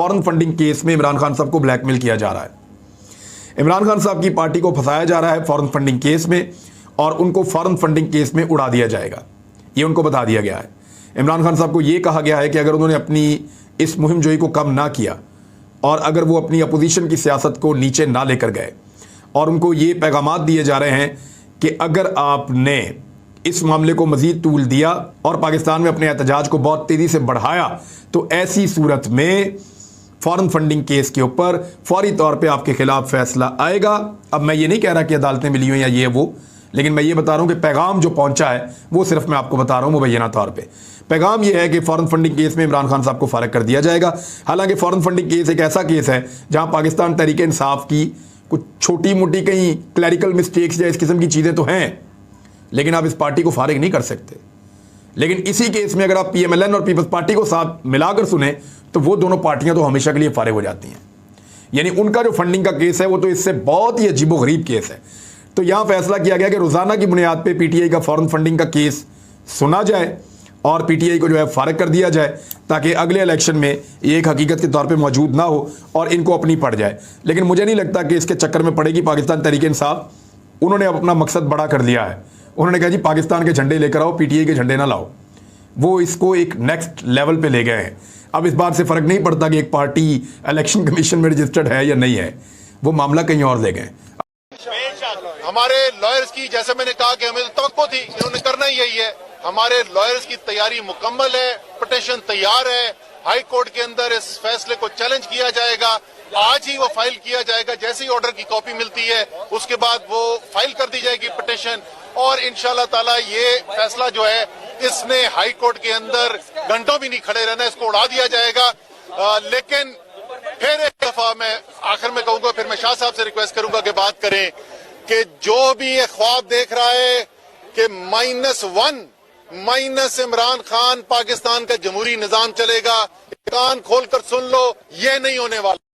Foreign funding case में इमरान खान साहब को ब्लैकमेल किया जा रहा है। इमरान खान साहब की पार्टी को फंसाया जा रहा है फॉरेन फंडिंग केस में और उनको फॉरेन फंडिंग केस में उड़ा दिया जाएगा, ये उनको बता दिया गया है। इमरान खान साहब को ये कहा गया है कि अगर उन्होंने अपनी इस मुहिम जोई को कम ना किया और अगर वो अपनी अपोजिशन की सियासत को नीचे ना लेकर गए, और उनको ये पैगामात दिए जा रहे हैं कि अगर आपने इस मामले को मजीद तूल दिया और पाकिस्तान में अपने एहतजाज को बहुत तेज़ी से बढ़ाया तो ऐसी सूरत में फॉरेन फंडिंग केस के ऊपर फौरी तौर पे आपके खिलाफ फैसला आएगा। अब मैं ये नहीं कह रहा कि अदालतें मिली हुई या ये वो, लेकिन मैं ये बता रहा हूँ कि पैगाम जो पहुंचा है वो सिर्फ मैं आपको बता रहा हूँ मुबैना तौर पे। पैगाम ये है कि फॉरेन फंडिंग केस में इमरान खान साहब को फारिग कर दिया जाएगा। हालांकि फॉरेन फंडिंग केस एक ऐसा केस है जहाँ पाकिस्तान तहरीक इंसाफ की कुछ छोटी मोटी कहीं क्लैरिकल मिस्टेक्स या इस किस्म की चीज़ें तो हैं, लेकिन आप इस पार्टी को फारिग नहीं कर सकते। लेकिन इसी केस में अगर आप PMLN और पीपल्स पार्टी को साथ मिलाकर सुने तो वो दोनों पार्टियां तो हमेशा के लिए फारिग हो जाती हैं। यानी उनका जो फंडिंग का केस है वो तो इससे बहुत ही अजीबोगरीब केस है। तो यहां फैसला किया गया कि रोजाना की बुनियाद पे PTI का फॉरेन फंडिंग का केस सुना जाए और PTI को जो है फारिग कर दिया जाए ताकि अगले इलेक्शन में ये एक हकीकत के तौर पे मौजूद ना हो और इनको अपनी पड़ जाए। लेकिन मुझे नहीं लगता कि इसके चक्कर में पड़ेगी पाकिस्तान तहरीक इंसाफ। उन्होंने अपना मकसद बड़ा कर लिया है। उन्होंने कहा जी पाकिस्तान के झंडे लेकर आओ, PTI के झंडे ना लाओ। वो इसको एक नेक्स्ट लेवल पे ले गए हैं। अब इस बात से फर्क नहीं पड़ता कि एक पार्टी इलेक्शन कमीशन में रजिस्टर्ड है या नहीं है, वो मामला कहीं और ले गए। हमारे लॉयर्स की, जैसे मैंने कहा कि हमें तो तवक्को थी, इन्होंने करना ही यही है। हमारे लॉयर्स की तैयारी मुकम्मल है, पिटीशन तैयार है, हाई कोर्ट के अंदर इस फैसले को चैलेंज किया जाएगा। आज ही वो फाइल किया जाएगा, जैसे ही ऑर्डर की कॉपी मिलती है उसके बाद वो फाइल कर दी जाएगी पिटीशन, और इंशाल्लाह ताला ये फैसला जो है इसने हाई कोर्ट के अंदर घंटों भी नहीं खड़े रहना, इसको उड़ा दिया जाएगा। लेकिन फिर एक दफा मैं आखिर में कहूंगा, फिर मैं शाह साहब से रिक्वेस्ट करूंगा कि बात करें कि जो भी ये ख्वाब देख रहा है कि माइनस इमरान खान पाकिस्तान का जमहूरी निजाम चलेगा, कान खोल कर सुन लो, ये नहीं होने वाला।